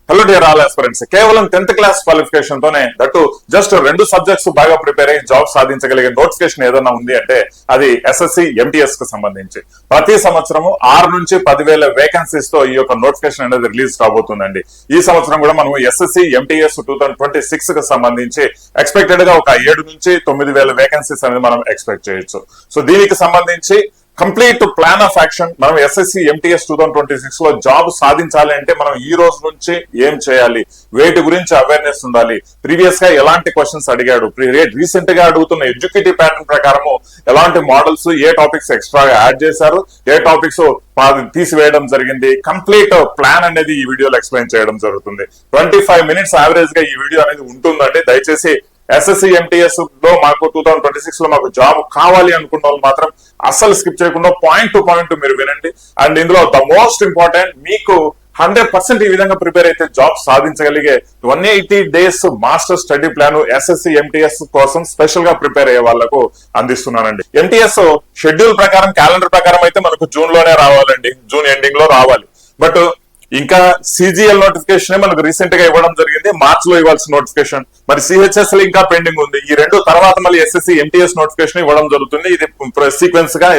Hello dear all aspirants, కేవలం 10th class qualification తోనే that just 2 subjects బాగా prepare అయ్యి జాబ్ సాధించగలిగే నోటిఫికేషన్ ఏదైనా ఉంది అంటే అది ఎస్ఎస్సి ఎంటీఎస్ కు సంబంధించి ప్రతి సంవత్సరము 6 నుంచి 10,000 వేకెన్సీస్ తో ఈ యొక్క నోటిఫికేషన్ అనేది రిలీజ్ కాబోతుందండి. ఈ సంవత్సరం కూడా మనం ఎస్ఎస్సి ఎంటీఎస్ 2026 కు సంబంధించి ఎక్స్పెక్టెడ్ గా ఒక 7 నుంచి 9,000 వేకెన్సీస్ అనేది మనం ఎక్స్పెక్ట్ చేయొచ్చు. సో దీనికి సంబంధించి కంప్లీట్ ప్లాన్ ఆఫ్ యాక్షన్ మనం ఎస్ఎస్సి ఎంటీఎస్ 2026 లో జాబ్ సాధించాలి అంటే మనం ఈ రోజు నుంచి ఏం చేయాలి, వేటి గురించి అవేర్నెస్ ఉండాలి, ప్రీవియస్ గా ఎలాంటి క్వశ్చన్స్ అడిగాడు, రీసెంట్ గా అడుగుతున్న ఎడ్యుకేటివ్ ప్యాటర్న్ ప్రకారము ఎలాంటి మోడల్స్, ఏ టాపిక్స్ ఎక్స్ట్రాగా యాడ్ చేశారు, ఏ టాపిక్స్ తీసివేయడం జరిగింది, కంప్లీట్ ప్లాన్ అనేది ఈ వీడియోలో ఎక్స్ప్లెయిన్ చేయడం జరుగుతుంది. 25 మినిట్స్ యావరేజ్ గా ఈ వీడియో అనేది ఉంటుందండి. దయచేసి ఎస్ఎస్సి ఎంటీఎస్ లో మాకు 2026 లో మాకు జాబ్ కావాలి అనుకున్న వాళ్ళు మాత్రం అస్సలు స్కిప్ చేయకుండా పాయింట్ టు పాయింట్ మీరు వినండి. అండ్ ఇందులో ద మోస్ట్ ఇంపార్టెంట్, మీకు 100% ఈ విధంగా ప్రిపేర్ అయితే జాబ్ సాధించగలిగే 180 days master study plan SSC MTS కోసం స్పెషల్ గా ప్రిపేర్ అయ్యే వాళ్లకు అందిస్తున్నానండి. ఎంటీఎస్ షెడ్యూల్ ప్రకారం, క్యాలెండర్ ప్రకారం అయితే మనకు జూన్ లోనే రావాలండి, జూన్ ఎండింగ్ లో రావాలి. బట్ ఇంకా సిజిఎల్ నోటిఫికేషన్ మనకు రీసెంట్ గా ఇవ్వడం జరిగింది, మార్చ్ లో ఇవ్వాల్సిన నోటిఫికేషన్. మరి సిహెచ్ఎస్ఎల్ ఇంకా పెండింగ్ ఉంది. ఈ రెండు తర్వాత మళ్ళీ ఎస్ఎస్సి ఎంటీఎస్ నోటిఫికేషన్ ఇవ్వడం జరుగుతుంది. ఇది సీక్వెన్స్ గా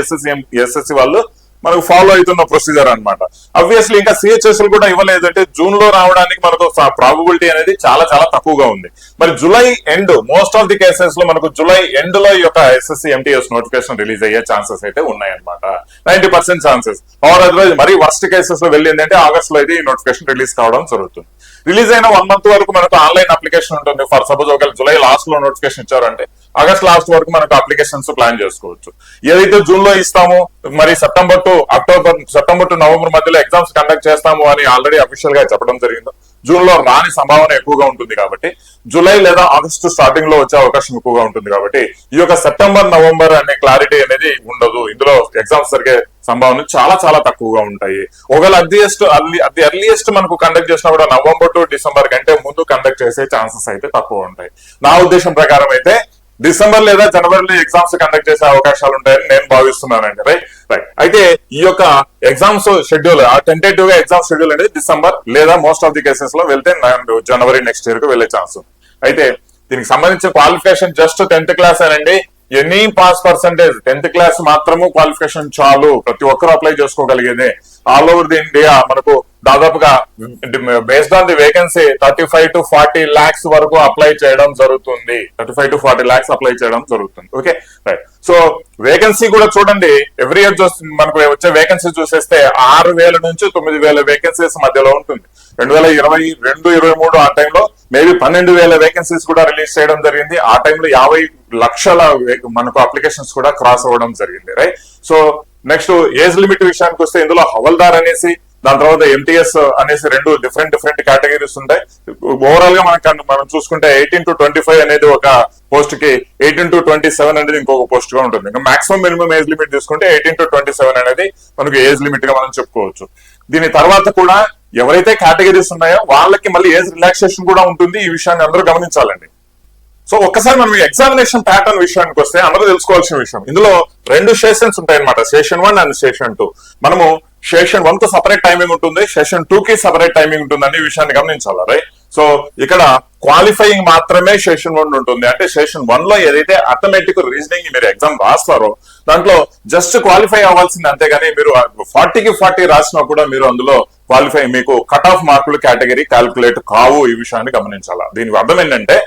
ఎస్ఎస్సి వాళ్ళు మనకు ఫాలో అవుతున్న ప్రొసీజర్ అన్నమాట. ఆబ్వియస్లీ ఇంకా సిహెచ్ఎస్ఎల్ కూడా ఇవ్వలేదు అంటే జూన్ లో రావడానికి మనకు ప్రాబబిలిటీ అనేది చాలా చాలా తక్కువగా ఉంది. మరి July end, most of the cases లో మనకు జూలై ఎండ్ లో ఈ యొక్క ఎస్ఎస్సి ఎంటీఎస్ నోటిఫికేషన్ రిలీజ్ అయ్యే ఛాన్సెస్ అయితే ఉన్నాయన్నమాట. 90% ఛాన్సెస్. ఆర్ అదర్వైజ్ మరి వర్స్ట్ కేసెస్ లో వెళ్ళింది అంటే ఆగస్ట్ లో అయితే ఈ నోటిఫికేషన్ రిలీజ్ కావడం జరుగుతుంది. రిలీజ్ అయిన 1 month వరకు మనకు ఆన్లైన్ అప్లికేషన్ ఉంటుంది. ఫర్ సపోజ్ ఒకవేళ జూలై లాస్ట్ లో నోటిఫికేషన్ ఇచ్చారంటే ఆగస్ట్ లాస్ట్ వరకు మనకు అప్లికేషన్స్ ప్లాన్ చేసుకోవచ్చు. ఏదైతే జూన్ లో ఇస్తామో మరి సెప్టెంబర్ టు నవంబర్ మధ్యలో ఎగ్జామ్స్ కండక్ట్ చేస్తాము అని ఆల్రెడీ అఫీషియల్ గా చెప్పడం జరిగింది. జూన్ లో రాని సంభావన ఎక్కువగా ఉంటుంది కాబట్టి జూలై లేదా ఆగస్టు స్టార్టింగ్ లో వచ్చే అవకాశం ఎక్కువగా ఉంటుంది కాబట్టి ఈ యొక్క సెప్టెంబర్ నవంబర్ అనే క్లారిటీ అనేది ఉండదు. ఇందులో ఎగ్జామ్స్ జరిగే సంభావన చాలా చాలా తక్కువగా ఉంటాయి. ఒకవేళ అతి ఎర్లియస్ట్ మనకు కండక్ట్ చేసినా కూడా నవంబర్ టు డిసెంబర్ కంటే ముందు కండక్ట్ చేసే ఛాన్సెస్ అయితే తక్కువ ఉంటాయి. నా ఉద్దేశం ప్రకారం అయితే డిసెంబర్ లేదా జనవరిలో ఎగ్జామ్స్ కండక్ట్ చేసే అవకాశాలు ఉంటాయని నేను భావిస్తున్నానండి. రైట్. అయితే ఈ యొక్క ఎగ్జామ్స్ షెడ్యూల్, టెంటేటివ్ గా ఎగ్జామ్ షెడ్యూల్ అనేది డిసెంబర్ లేదా మోస్ట్ ఆఫ్ ది కేసెస్ లో వెళ్తే జనవరి నెక్స్ట్ ఇయర్ కు వెళ్లే ఛాన్స్ ఉంది. అయితే దీనికి సంబంధించిన క్వాలిఫికేషన్ జస్ట్ 10th క్లాస్ అనండి. Any pass percentage 10th class మాత్రము క్వాలిఫికేషన్ చాలు, ప్రతి ఒక్కరు అప్లై చేసుకోగలిగేదే. ఆల్ ఓవర్ ది ఇండియా మనకు దాదాపుగా based on the vacancy 35 to 40 lakhs వరకు అప్లై చేయడం జరుగుతుంది. 35 to 40 lakhs అప్లై చేయడం జరుగుతుంది. Okay, right. సో వేకెన్సీ కూడా చూడండి, ఎవ్రీ ఇయర్ మనకు వచ్చే వేకెన్సీ చూసేస్తే 6,000 నుంచి 9,000 వేకెన్సీస్ మధ్యలో ఉంటుంది. 2022-23 ఆ టైంలో మేబీ 12,000 వేకెన్సీస్ కూడా రిలీజ్ చేయడం జరిగింది. ఆ టైంలో 50 లక్షల మనకు అప్లికేషన్స్ కూడా క్రాస్ అవ్వడం జరిగింది. Right. So next age limit విషయానికి వస్తే ఇందులో హవల్దార్ అనేసి, దాని తర్వాత ఎంటీఎస్ అనేసి 2 డిఫరెంట్ కేటగిరీస్ ఉంటాయి. ఓవరాల్ గా మనం చూసుకుంటే 18 to 25 అనేది ఒక పోస్ట్ కి, 18 to 27 అనేది ఇంకొక పోస్ట్ గా ఉంటుంది. ఇంకా మాక్సిమం మినిమం ఏజ్ లిమిట్ తీసుకుంటే 18 to 27 అనేది మనకు ఏజ్ లిమిట్ గా మనం చెప్పుకోవచ్చు. దీని తర్వాత కూడా ఎవరైతే కేటగిరీస్ ఉన్నాయో వాళ్ళకి మళ్ళీ ఏజ్ రిలాక్సేషన్ కూడా ఉంటుంది. ఈ విషయాన్ని అందరూ గమనించాలండి. సో ఒక్కసారి మనం ఎగ్జామినేషన్ ప్యాటర్న్ విషయానికి వస్తే అందరూ తెలుసుకోవాల్సిన విషయం, ఇందులో 2 సెషన్స్ ఉంటాయి అనమాట, సెషన్ 1 అండ్ సెషన్ 2. మనము సెషన్ 1 కు సపరేట్ టైమింగ్ ఉంటుంది, సెషన్ 2 కి సపరేట్ టైమింగ్ ఉంటుంది అనే విషయాన్ని గమనించాలి. రైట్. సో ఇక్కడ క్వాలిఫైయింగ్ మాత్రమే సెషన్ 1 ఉంటుంది. అంటే సెషన్ 1 లో ఏదైతే అథమెటిక్, రీజనింగ్ మీరు ఎగ్జామ్ రాస్తారో దాంట్లో జస్ట్ క్వాలిఫై అవ్వాల్సింది, అంతేగాని మీరు 40కి 40 రాసినా కూడా మీరు అందులో క్వాలిఫై, మీకు కట్ ఆఫ్ మార్కులు కేటగిరీ క్యాల్కులేట్ కావు. ఈ విషయాన్ని గమనించాలా. దీనికి అర్థం ఏంటంటే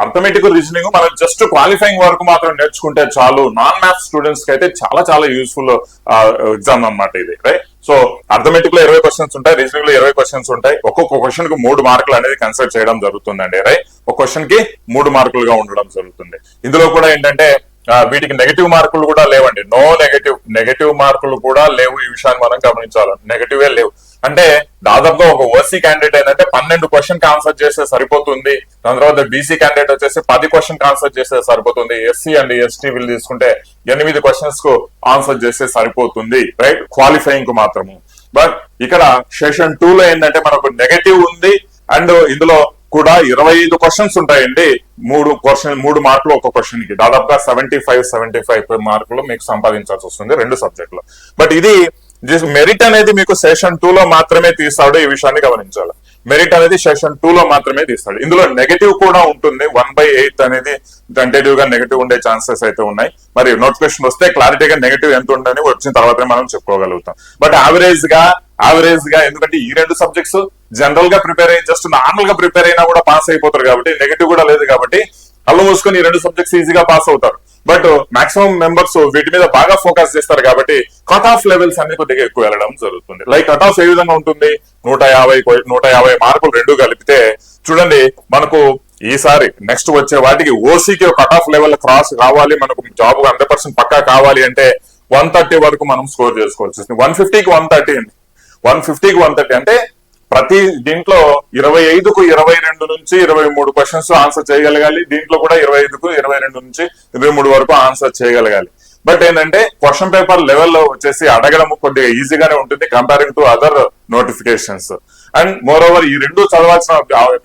అర్థమెటిక్, రీజనింగ్ మనం జస్ట్ క్వాలిఫైయింగ్ వరకు మాత్రం నేర్చుకుంటే చాలు. నాన్ మ్యాథ్స్ స్టూడెంట్స్ కి అయితే చాలా చాలా యూస్ఫుల్ ఎగ్జామ్ అన్నమాట ఇది. రైట్. సో అర్థమెటిక్ లో 20 క్వశ్చన్స్ ఉంటాయి, రీజనింగ్ లో 20 క్వశ్చన్స్ ఉంటాయి. ఒక్కొక్క క్వశ్చన్ కి 3 మార్కులు అనేది కన్సిడర్ చేయడం జరుగుతుందండి. రైట్. ఒక క్వశ్చన్ కి 3 మార్కులుగా ఉండడం జరుగుతుంది. ఇందులో కూడా ఏంటంటే వీటికి నెగటివ్ మార్కులు కూడా లేవండి. నో నెగటివ్ మార్కులు కూడా లేవు. ఈ విషయాన్ని మనం గమనించాలి. నెగటివే లేవు. అంటే దాదాపుగా ఒక ఓసీ క్యాండిడేట్ ఏంటంటే 12 క్వశ్చన్ కి ఆన్సర్ చేస్తే సరిపోతుంది. దాని తర్వాత బీసీ క్యాండిడేట్ వచ్చేసి 10 క్వశ్చన్ కి ఆన్సర్ చేస్తే సరిపోతుంది. ఎస్సీ అండ్ ఎస్టీ వీళ్ళు తీసుకుంటే 8 క్వశ్చన్స్ కు ఆన్సర్ చేస్తే సరిపోతుంది. రైట్. క్వాలిఫైయింగ్ కు మాత్రము. బట్ ఇక్కడ సెషన్ 2 లో ఏంటంటే మనకు నెగటివ్ ఉంది అండ్ ఇందులో కూడా 25 క్వశ్చన్స్ ఉంటాయండి. 3 మార్కులు ఒక క్వశ్చన్ కి, దాదాపుగా 75 మార్కులు మీకు సంపాదించాల్సి వస్తుంది 2 సబ్జెక్టులో. బట్ ఇది మెరిట్ అనేది మీకు సెషన్ 2 లో మాత్రమే తీస్తాడు. ఈ విషయాన్ని గమనించాలి. మెరిట్ అనేది సెషన్ 2 లో మాత్రమే తీస్తాడు. ఇందులో నెగటివ్ కూడా ఉంటుంది, 1/8 అనేది టెంటేటివ్ గా నెగటివ్ ఉండే ఛాన్సెస్ అయితే ఉన్నాయి. మరి నోటిఫికేషన్ వస్తే క్లారిటీగా నెగటివ్ ఎంత ఉందని వచ్చిన తర్వాతనే మనం చెప్పుకోగలుగుతాం. బట్ యావరేజ్ గా ఎందుకంటే ఈ రెండు సబ్జెక్ట్స్ జనరల్ గా ప్రిపేర్ అయ్యి జస్ట్ నార్మల్ గా ప్రిపేర్ అయినా కూడా పాస్ అయిపోతారు కాబట్టి, నెగటివ్ కూడా లేదు కాబట్టి కళ్ళు మూసుకొని ఈ రెండు సబ్జెక్ట్స్ ఈజీగా పాస్ అవుతారు. బట్ మాక్సిమం మెంబర్స్ వీటి మీద బాగా ఫోకస్ చేస్తారు కాబట్టి కట్ ఆఫ్ లెవెల్స్ అన్ని కొద్దిగా ఎక్కువ వెళ్ళడం జరుగుతుంది. లైక్ కట్ ఆఫ్ ఏ విధంగా ఉంటుంది, 150 మార్కులు రెండు కలిపితే చూడండి, మనకు ఈసారి నెక్స్ట్ వచ్చే వాటికి ఓసీకి కట్ ఆఫ్ లెవెల్ క్రాస్ కావాలి, మనకు జాబ్ 100% పక్కా కావాలి అంటే 130 వరకు మనం స్కోర్ చేసుకోవాల్సి వస్తుంది. 150కి 130 అండి, 150కి 130 అంటే ప్రతి దీంట్లో 25కు 22 నుంచి 23 క్వశ్చన్స్ ఆన్సర్ చేయగలగాలి. దీంట్లో కూడా 25కు 22 నుంచి 23 వరకు ఆన్సర్ చేయగలగాలి. బట్ ఏంటంటే క్వశ్చన్ పేపర్ లెవెల్లో వచ్చేసి అడగడం కొద్దిగా ఈజీగానే ఉంటుంది comparing to other notifications. And more over ఈ రెండు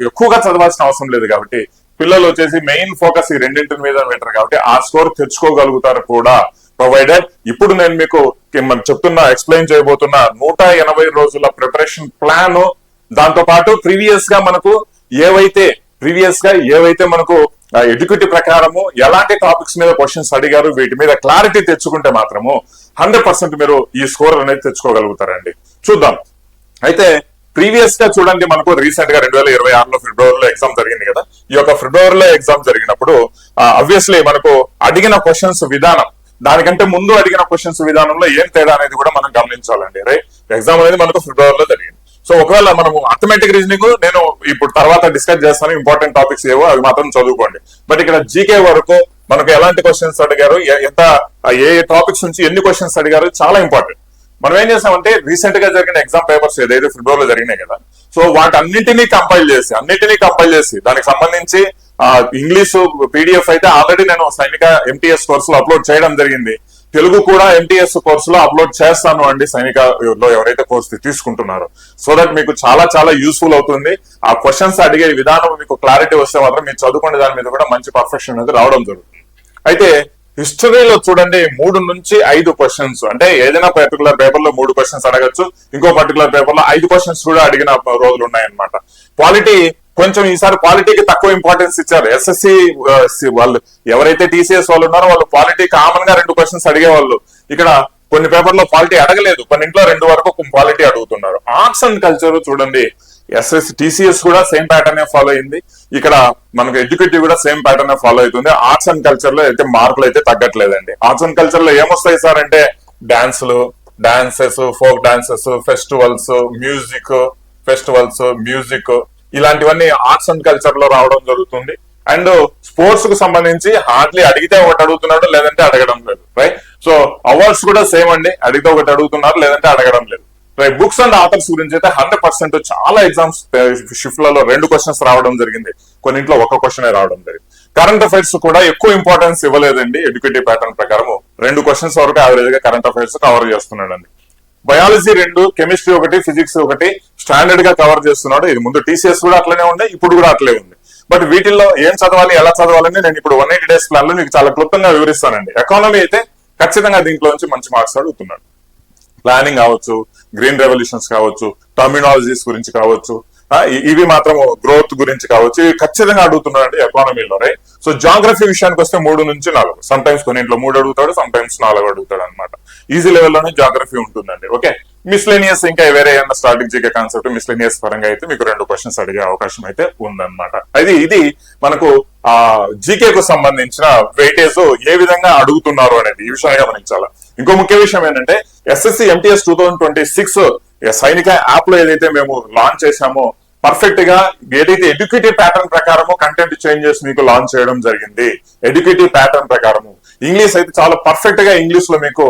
ఎక్కువగా చదవాల్సిన అవసరం లేదు కాబట్టి పిల్లలు వచ్చేసి మెయిన్ ఫోకస్ ఈ రెండింటి మీద పెట్టరు కాబట్టి ఆ స్కోర్ తెచ్చుకోగలుగుతారు కూడా. ప్రొవైడెడ్ ఇప్పుడు నేను మీకు ఎక్స్ప్లెయిన్ చేయబోతున్న 180 రోజుల ప్రిపరేషన్ ప్లాన్, దాంతో పాటు ప్రీవియస్ గా ఏవైతే మనకు ఎడ్యుకేటివ్ ప్రకారము ఎలాంటి టాపిక్స్ మీద క్వశ్చన్స్ అడిగారు, వీటి మీద క్లారిటీ తెచ్చుకుంటే మాత్రము 100% మీరు ఈ స్కోర్ అనేది తెచ్చుకోగలుగుతారండి. చూద్దాం. అయితే ప్రీవియస్ గా చూడండి, మనకు రీసెంట్ గా 2026లో ఫిబ్రవరిలో ఎగ్జామ్ జరిగింది కదా. ఈ యొక్క ఫిబ్రవరిలో ఎగ్జామ్ జరిగినప్పుడు ఆబ్వియస్లీ మనకు అడిగిన క్వశ్చన్స్ విధానం దానికంటే ముందు అడిగిన క్వశ్చన్స్ విధానంలో ఏం తేడా అనేది కూడా మనం గమనించాలండి. రైట్, ఎగ్జామ్ అనేది మనకు ఫిబ్రవరిలో జరిగింది. సో ఒకవేళ మనము అథమెటిక్ రీజనింగ్ నేను ఇప్పుడు తర్వాత డిస్కస్ చేస్తాను, ఇంపార్టెంట్ టాపిక్స్ ఏవో అవి మాత్రం చదువుకోండి. బట్ ఇక్కడ జీకే వరకు మనకు ఎలాంటి క్వశ్చన్స్ అడిగారు, ఏ టాపిక్స్ నుంచి ఎన్ని క్వశ్చన్స్ అడిగారు చాలా ఇంపార్టెంట్. మనం ఏం చేసామంటే రీసెంట్ గా జరిగిన ఎగ్జామ్ పేపర్స్ ఏదైతే ఫిబ్రవరిలో జరిగినాయి కదా, సో వాటన్నింటినీ కంపైల్ చేసి దానికి సంబంధించి ఇంగ్లీషు పీడిఎఫ్ అయితే ఆల్రెడీ నేను సైనిక ఎంటీఎస్ కోర్సులో అప్లోడ్ చేయడం జరిగింది. తెలుగు కూడా ఎంటీఎస్ కోర్సులో అప్లోడ్ చేస్తాను అండి, సైనికలో ఎవరైతే కోర్సు తీసుకుంటున్నారో. సో దట్ మీకు చాలా చాలా యూస్ఫుల్ అవుతుంది. ఆ క్వశ్చన్స్ అడిగే విధానం మీకు క్లారిటీ వస్తే మాత్రం మీరు చదువుకునే దాని మీద కూడా మంచి పర్ఫెక్షన్ అనేది రావడం జరుగుతుంది. అయితే హిస్టరీలో చూడండి 3 నుంచి 5 క్వశ్చన్స్, అంటే ఏదైనా పర్టికులర్ పేపర్ లో 3 క్వశ్చన్స్ అడగచ్చు, ఇంకో పర్టికులర్ పేపర్ లో 5 క్వశ్చన్స్ కూడా అడిగిన రోజులు ఉన్నాయన్నమాట. క్వాలిటీ కొంచెం ఈసారి క్వాలిటీకి తక్కువ ఇంపార్టెన్స్ ఇచ్చారు. ఎస్ఎస్సి వాళ్ళు ఎవరైతే టీసీఎస్ వాళ్ళు ఉన్నారో వాళ్ళు క్వాలిటీ కామన్ గా 2 క్వశ్చన్స్ అడిగేవాళ్ళు. ఇక్కడ కొన్ని పేపర్లో క్వాలిటీ అడగలేదు, కొన్నింట్లో 2 వరకు క్వాలిటీ అడుగుతున్నారు. ఆర్ట్స్ అండ్ కల్చర్ చూడండి, ఎస్ఎస్సి టీసీఎస్ కూడా సేమ్ ప్యాటర్న్ ఫాలో అయింది, ఇక్కడ మనకు ఎడ్యుకేటివ్ కూడా సేమ్ ప్యాటర్న్ ఫాలో అవుతుంది. ఆర్ట్స్ అండ్ కల్చర్ లో అయితే మార్కులు అయితే తగ్గట్లేదండి. ఆర్ట్స్ అండ్ కల్చర్ లో ఏమొస్తాయి సార్ అంటే డాన్సెస్, ఫోక్ డాన్సెస్, మ్యూజిక్ ఇలాంటివన్నీ ఆర్ట్స్ అండ్ కల్చర్ లో రావడం జరుగుతుంది. అండ్ స్పోర్ట్స్ కు సంబంధించి హార్డ్లీ అడిగితే ఒకటి అడుగుతున్నాడు, లేదంటే అడగడం లేదు. రైట్, సో అవార్డ్స్ కూడా సేమ్ అండి, అడిగితే ఒకటి అడుగుతున్నారు, లేదంటే అడగడం లేదు. రైట్, బుక్స్ అండ్ ఆథర్స్ గురించి అయితే 100% చాలా ఎగ్జామ్స్ షిఫ్ట్లలో 2 క్వశ్చన్స్ రావడం జరిగింది, కొన్నింట్లో 1 క్వశ్చన్ రావడం జరిగింది. కరెంట్ అఫైర్స్ కూడా ఎక్కువ ఇంపార్టెన్స్ ఇవ్వలేదండి. ఎడ్యుకేటివ్ ప్యాటర్న్ ప్రకారం 2 క్వశ్చన్స్ వరకు యావరేజ్ గా కరెంట్ అఫైర్స్ కవర్ చేస్తున్నాడండి. బయాలజీ 2, కెమిస్ట్రీ 1, ఫిజిక్స్ 1 స్టాండర్డ్ గా కవర్ చేస్తున్నాడు. ఇది ముందు టీసీఎస్ కూడా అట్లనే ఉంది, ఇప్పుడు కూడా అట్లే ఉంది. బట్ వీటిల్లో ఏం చదవాలి, ఎలా చదవాలని నేను ఇప్పుడు 180 డేస్ ప్లాన్ లో మీకు చాలా క్లుప్తంగా వివరిస్తానండి. ఎకానమీ అయితే ఖచ్చితంగా దీంట్లో నుంచి మంచి మార్క్స్ అడుగుతున్నాడు. ప్లానింగ్ కావచ్చు, గ్రీన్ రెవల్యూషన్స్ కావచ్చు, టర్మినాలజీస్ గురించి కావచ్చు, ఇవి మాత్రం గ్రోత్ గురించి కావచ్చు, ఇవి ఖచ్చితంగా అడుగుతున్నాడు ఎకానమీలో. రైట్, సో జాగ్రఫీ విషయానికి వస్తే 3 నుంచి 4, సమ్ టైమ్స్ కొన్నింట్లో 3 అడుగుతాడు, సమ్ టైమ్స్ 4 అడుగుతాడు అనమాట. ఈజీ లెవెల్లోనే జాగ్రఫీ ఉంటుందండి. ఓకే, మిస్లేనియస్ ఇంకా వేరే ఏమన్నా స్ట్రాటజిక్ కాన్సెప్ట్ మిస్లేనియస్ పరంగా అయితే మీకు 2 క్వశ్చన్స్ అడిగే అవకాశం అయితే ఉందన్నమాట. ఇది మనకు జీకే కు సంబంధించిన వెయిటేజ్ ఏ విధంగా అడుగుతున్నారు అనేది ఈ విషయాన్ని గమనించాలి. ఇంకో ముఖ్య విషయం ఏంటంటే ఎస్ఎస్సి ఎంటీఎస్ 2026 సైనిక యాప్ లో ఏదైతే మేము లాంచ్ చేశామో పర్ఫెక్ట్ గా ఏదైతే ఎడ్యుకేటివ్ ప్యాటర్న్ ప్రకారము కంటెంట్ చేంజెస్ మీకు లాంచ్ చేయడం జరిగింది. ఎడ్యుకేటివ్ ప్యాటర్న్ ప్రకారము ఇంగ్లీష్ అయితే చాలా పర్ఫెక్ట్ గా ఇంగ్లీష్ లో మీకు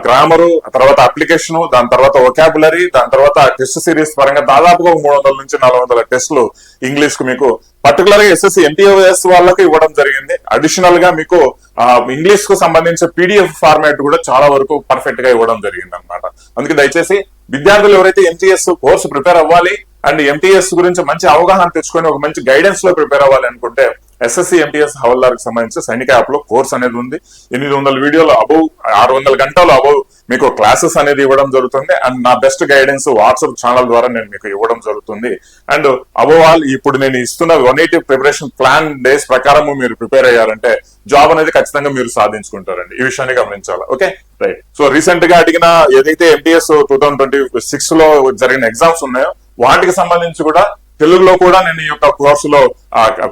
గ్రామరు, తర్వాత అప్లికేషన్, దాని తర్వాత వొకాబులరీ, దాని తర్వాత టెస్ట్ సిరీస్ పరంగా దాదాపుగా 300 నుంచి 400 టెస్టులు ఇంగ్లీష్ కు మీకు పర్టికులర్ గా ఎస్ఎస్సి ఎంటీఎస్ వాళ్ళకి ఇవ్వడం జరిగింది. అడిషనల్ గా మీకు ఇంగ్లీష్ కు సంబంధించిన పీడిఎఫ్ ఫార్మాట్ కూడా చాలా వరకు పర్ఫెక్ట్ గా ఇవ్వడం జరిగింది అనమాట. అందుకే దయచేసి విద్యార్థులు ఎవరైతే ఎంటీఎస్ కోర్సు ప్రిపేర్ అవ్వాలి అండ్ ఎంటీఎస్ గురించి మంచి అవగాహన తెచ్చుకొని ఒక మంచి గైడెన్స్ లో ప్రిపేర్ అవ్వాలి అనుకుంటే ఎస్ఎస్సి ఎంటీఎస్ హవల్దార్ కి సంబంధించి సైనిక యాప్ లో కోర్స్ అనేది ఉంది. 800 వీడియోలు అబౌవ్ 600 గంటలు అబౌవ్ మీకు క్లాసెస్ అనేది ఇవ్వడం జరుగుతుంది. అండ్ నా బెస్ట్ గైడెన్స్ వాట్సాప్ ఛానల్ ద్వారా నేను మీకు ఇవ్వడం జరుగుతుంది. అండ్ అబౌవ్ ఆల్ ఇప్పుడు నేను ఇస్తున్న 180 ప్రిపరేషన్ ప్లాన్ డేస్ ప్రకారం మీరు ప్రిపేర్ అయ్యారంటే జాబ్ అనేది ఖచ్చితంగా మీరు సాధించుకుంటారండి. ఈ విషయాన్ని గమనించాలి. Okay right. సో రీసెంట్ గా అడిగిన ఏదైతే ఎంటీఎస్ 2026 లో జరిగిన ఎగ్జామ్స్ ఉన్నాయో వాటికి సంబంధించి కూడా తెలుగులో కూడా నేను ఈ యొక్క కోర్సులో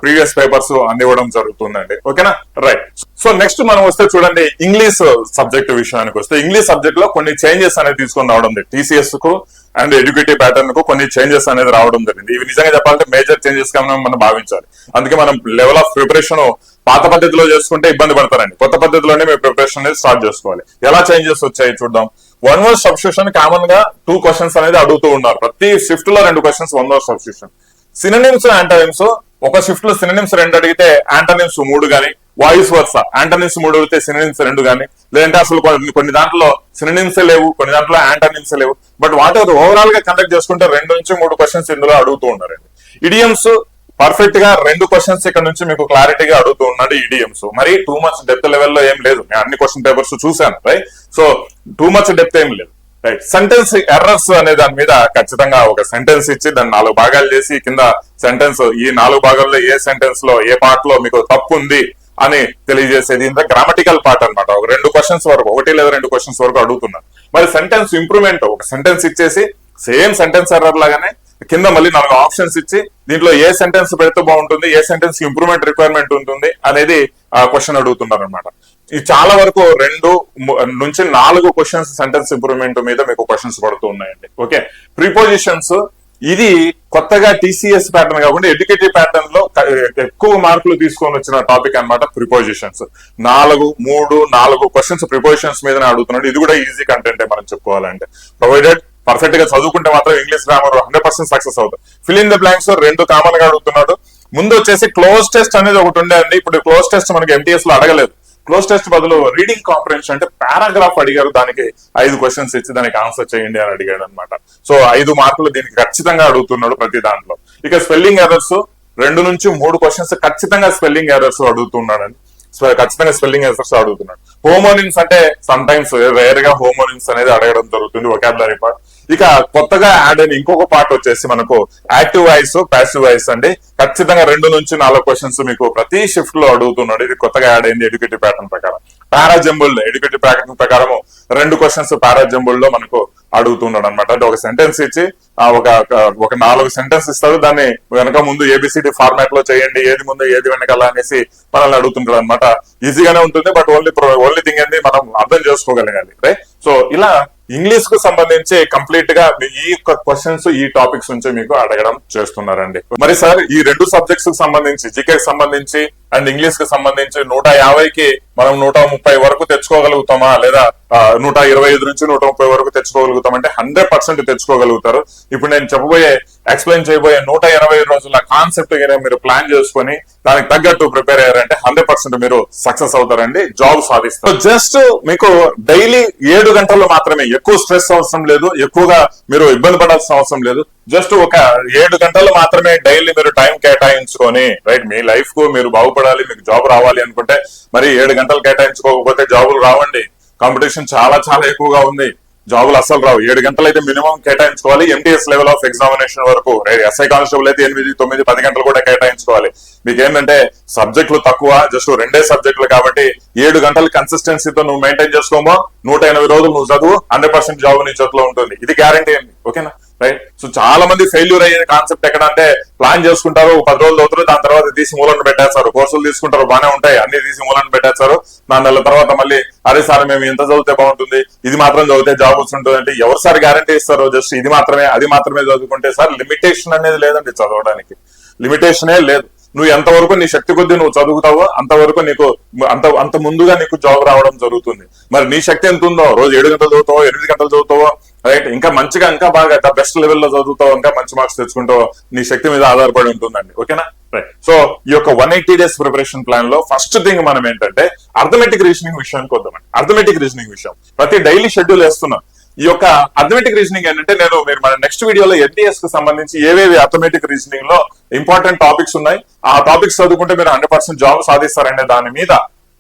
ప్రీవియస్ పేపర్స్ అందివ్వడం జరుగుతుందండి. ఓకేనా రైట్. సో నెక్స్ట్ మనం వస్తే చూడండి, ఇంగ్లీష్ సబ్జెక్ట్ విషయానికి వస్తే ఇంగ్లీష్ సబ్జెక్ట్ లో కొన్ని చేంజెస్ అనేది తీసుకొని రావడం జరిగింది. టీసీఎస్ కు అండ్ ఎడ్యుకేటివ్ ప్యాటర్న్ కు కొన్ని చేంజెస్ అనేది రావడం జరిగింది. ఇవి నిజంగా చెప్పాలంటే మేజర్ చేంజెస్ గా మనం భావించాలి. అందుకే మనం లెవెల్ ఆఫ్ ప్రిపరేషన్ పాత పద్ధతిలో చేసుకుంటే ఇబ్బంది పడతారండి. కొత్త పద్ధతిలోనే మీ ప్రిపరేషన్ అనేది స్టార్ట్ చేసుకోవాలి. ఎలా చేంజెస్ వచ్చాయి చూద్దాం. వన్ వర్డ్ సబ్స్టిట్యూషన్ కామన్ గా 2 క్వశ్చన్స్ అనేది అడుగుతూ ఉన్నారు. ప్రతి షిఫ్ట్ లో 2 questions one word substitution. Synonyms antonyms ఒక షిఫ్ట్ లో సినోనిమ్స్ 2 అడిగితే యాంటోనిమ్స్ 3 గానీ, వాయిస్ వర్సా యాంటోనిమ్స్ 3 అడిగితే సినోనిమ్స్ 2 గానీ, లేదంటే అసలు కొన్ని దాంట్లో సినోనిమ్స్ లేవు, కొన్ని దాంట్లో యాంటోనిమ్స్ లేవు. బట్ వాట్ ఎవర్ ఓవరాల్ గా కండక్ట్ చేసుకుంటే 2 నుంచి 3 క్వశ్చన్స్ ఇందులో అడుగుతూ ఉన్నారండి. ఇడియమ్స్ పర్ఫెక్ట్ గా 2 క్వశ్చన్స్ ఇక్కడ నుంచి మీకు క్లారిటీగా అడుగుతూ ఉన్నాడు ఇడియమ్స్. మరి టూ మచ్ డెప్త్ లెవెల్లో ఏం లేదు. నేను అన్ని క్వశ్చన్ పేపర్స్ చూశాను right. So too much depth ఏం లేదు రైట్. సెంటెన్స్ ఎర్రర్స్ అనే దాని మీద ఖచ్చితంగా ఒక సెంటెన్స్ ఇచ్చి దాన్ని 4 భాగాలు చేసి కింద సెంటెన్స్ ఈ 4 భాగాల్లో ఏ సెంటెన్స్ లో ఏ పార్ట్ లో మీకు తప్పు ఉంది అని తెలియజేసేది ఇంత గ్రామటికల్ పార్ట్ అనమాట. ఒక 2 క్వశ్చన్స్ వరకు 1 లేదా 2 క్వశ్చన్స్ వరకు అడుగుతున్నారు. మరి సెంటెన్స్ ఇంప్రూవ్మెంట్ ఒక సెంటెన్స్ ఇచ్చేసి సేమ్ సెంటెన్స్ ఎర్రర్ లాగానే కింద మళ్ళీ 4 ఆప్షన్స్ ఇచ్చి దీంట్లో ఏ సెంటెన్స్ పెడితే బాగుంటుంది, ఏ సెంటెన్స్ ఇంప్రూవ్మెంట్ రిక్వైర్మెంట్ ఉంటుంది అనేది క్వశ్చన్ అడుగుతున్నారు అనమాట. ఇది చాలా వరకు 2 నుంచి 4 క్వశ్చన్స్ సెంటెన్స్ ఇంప్రూవ్మెంట్ మీద మీకు క్వశ్చన్స్ పడుతూ ఉన్నాయండి. ఓకే. ప్రిపోజిషన్స్ ఇది కొత్తగా టీసీఎస్ ప్యాటర్న్ కాకుండా ఎడ్యుకేటివ్ ప్యాటర్న్ లో ఎక్కువ మార్కులు తీసుకొని వచ్చిన టాపిక్ అనమాట ప్రిపోజిషన్స్. 4 క్వశ్చన్స్ ప్రిపోజిషన్స్ మీదనే అడుగుతున్నాడు. ఇది కూడా ఈజీ కంటెంటే మనం చెప్పుకోవాలంటే. ప్రొవైడెడ్ పర్ఫెక్ట్ గా చదువుకుంటే మాత్రం ఇంగ్లీష్ గ్రామర్ 100% సక్సెస్ అవుతుంది. Fill in the blanks 2 common గా అడుగుతున్నాడు. ముందు వచ్చేసి క్లోజ్ టెస్ట్ అనేది ఒకటి ఉండేది. ఇప్పుడు క్లోజ్ టెస్ట్ మనకి ఎంటీఎస్ లో అడగలేదు. క్లోజ్ టెస్ట్ బదులు రీడింగ్ కాంప్రహెన్షన్ అంటే పారాగ్రాఫ్ అడిగారు. దానికి 5 క్వశ్చన్స్ ఇచ్చి దానికి ఆన్సర్ చేయండి అని అడిగాడు అనమాట. సో 5 మార్కులు దీనికి ఖచ్చితంగా అడుగుతున్నాడు ప్రతి దాంట్లో. ఇక స్పెల్లింగ్ ఎర్రర్స్ 2 నుంచి 3 క్వశ్చన్స్ ఖచ్చితంగా స్పెల్లింగ్ ఎర్రర్స్ అడుగుతున్నాడండి. ఖచ్చితంగా స్పెల్లింగ్ ఎర్రర్స్ అడుగుతున్నాడు. హోమోనిమ్స్ అంటే సమ్ టైమ్స్ రేర్ గా హోమోనిమ్స్ అనేది అడగడం జరుగుతుంది వొకాబులరీ పార్ట్. ఇక కొత్తగా యాడ్ అయిన ఇంకొక పార్ట్ వచ్చేసి మనకు యాక్టివ్ వాయిస్, ప్యాసివ్ వాయిస్ అండి. ఖచ్చితంగా 2 నుంచి 4 క్వశ్చన్స్ మీకు ప్రతి షిఫ్ట్ లో అడుగుతున్నాడు. ఇది కొత్తగా యాడ్ అయింది ఎడ్యుకేటివ్ ప్యాటర్న్ ప్రకారం. పారాజంబుల్ ఎడ్యుకేటివ్ ప్యాటర్న్ ప్రకారం 2 క్వశ్చన్స్ పారాజంబుల్ లో మనకు అడుగుతున్నాడు అనమాట. అంటే ఒక సెంటెన్స్ ఇచ్చి ఒక 4 సెంటెన్స్ ఇస్తాడు. దాన్ని వెనక ముందు ఏబిసిడి ఫార్మాట్ లో చేయండి, ఏది ముందు ఏది వెనకాల అనేసి మనల్ని అడుగుతుంటాడు అనమాట. ఈజీగానే ఉంటుంది. బట్ ఓన్లీ థింగ్ ఏంది మనం అర్థం చేసుకోగలగాలి రైట్. సో ఇలా ఇంగ్లీష్ కు సంబంధించి కంప్లీట్ గా ఈ క్వశ్చన్స్ ఈ టాపిక్స్ నుంచి మీకు అడగడం చేస్తున్నారండి. మరి సార్ ఈ 2 సబ్జెక్ట్స్ కి సంబంధించి జీకే సంబంధించి అండ్ ఇంగ్లీష్ కి సంబంధించి 150కి మనం 130 వరకు తెచ్చుకోగలుగుతామా లేదా 125 నుంచి 130 వరకు తెచ్చుకోగలుగుతామంటే 100% తెచ్చుకోగలుగుతారు. ఇప్పుడు నేను చెప్పబోయే ఎక్స్ప్లెయిన్ చేయబోయే 120 రోజుల కాన్సెప్ట్ మీరు ప్లాన్ చేసుకుని దానికి తగ్గట్టు ప్రిపేర్ అయ్యారంటే 100% మీరు సక్సెస్ అవుతారండి, జాబ్ సాధిస్తారు. జస్ట్ మీకు డైలీ 7 గంటలు మాత్రమే, ఎక్కువ స్ట్రెస్ అవసరం లేదు, ఎక్కువగా మీరు ఇబ్బంది పడాల్సిన అవసరం లేదు. జస్ట్ ఒక 7 గంటలు మాత్రమే డైలీ మీరు టైం కేటాయించుకొని రైట్ మీ లైఫ్ కు మీరు బాగుపడాలి, మీకు జాబ్ రావాలి అనుకుంటే మరి 7 గంటలు కేటాయించుకోకపోతే జాబులు రావండి. కాంపిటీషన్ చాలా చాలా ఎక్కువగా ఉంది. జాబులు అసలు రావు. 7 గంటలు అయితే మినిమం కేటాయించుకోవాలి. ఎంటీఎస్ లెవెల్ ఆఫ్ ఎగ్జామినేషన్ వరకు ఎస్ఐ కానిస్టేబుల్ అయితే 8, 9, 10 గంటలు కూడా కేటాయించుకోవాలి. మీకు ఏంటంటే సబ్జెక్టులు తక్కువ, జస్ట్ 2 సబ్జెక్టులు కాబట్టి 7 గంటలు కన్సిస్టెన్సీతో నువ్వు మెయింటైన్ చేసుకోమో 180 రోజులు నువ్వు చదువు, 100% జాబ్ నీ చేతిలో ఉంటుంది. ఇది గ్యారంటీ అండి. ఓకేనా రైట్. సో చాలా మంది ఫెయిల్యూర్ అయ్యే కాన్సెప్ట్ ఎక్కడ అంటే ప్లాన్ చేసుకుంటారు, 10 రోజులు అవుతారు, దాని తర్వాత తీసి మూలను పెట్టేస్తారు. కోర్సులు తీసుకుంటారు, బాగానే ఉంటాయి, అన్ని తీసి మూలను పెట్టేస్తారు. 4 నెలల తర్వాత మళ్ళీ అరే సార్ మేము ఎంత చదివితే బాగుంటుంది, ఇది మాత్రం చదివితే జాబ్ వస్తుంటుంది అంటే ఎవరు సార్ గ్యారంటీ ఇస్తారు? జస్ట్ ఇది మాత్రమే అది మాత్రమే చదువుకుంటే సార్ లిమిటేషన్ అనేది లేదండి. చదవడానికి లిమిటేషనే లేదు. నువ్వు ఎంతవరకు నీ శక్తి కొద్దీ నువ్వు చదువుతావో అంతవరకు నీకు అంత ముందుగా నీకు జాబ్ రావడం జరుగుతుంది. మరి నీ శక్తి ఎంత ఉందో, రోజు 7 గంటలు చదువుతావో 8 గంటలు చదువుతావో రైట్, ఇంకా మంచిగా ఇంకా బాగా బెస్ట్ లెవెల్లో చదువుతావు, ఇంకా మంచి మార్క్స్ తెచ్చుకుంటావు, నీ శక్తి మీద ఆధారపడి ఉంటుందండి. ఓకేనా రైట్. సో ఈ యొక్క 180 డేస్ ప్రిపరేషన్ ప్లాన్ లో ఫస్ట్ థింగ్ మనం ఏంటంటే అర్థమెటిక్ రీజనింగ్ విషయానికి వద్దామండి. అర్థమెటిక్ రీజనింగ్ విషయం ప్రతి డైలీ షెడ్యూల్ వేస్తున్నాం. ఈ యొక్క అథమెటిక్ రీజనింగ్ ఏంటంటే మీరు మన నెక్స్ట్ వీడియోలో ఎన్టీఎస్ కు సంబంధించి ఏవేవి అథమెటిక్ రీజనింగ్ లో ఇంపార్టెంట్ టాపిక్స్ ఉన్నాయి, ఆ టాపిక్స్ చదువుకుంటే మీరు 100% జాబ్ సాధిస్తారనే దాని మీద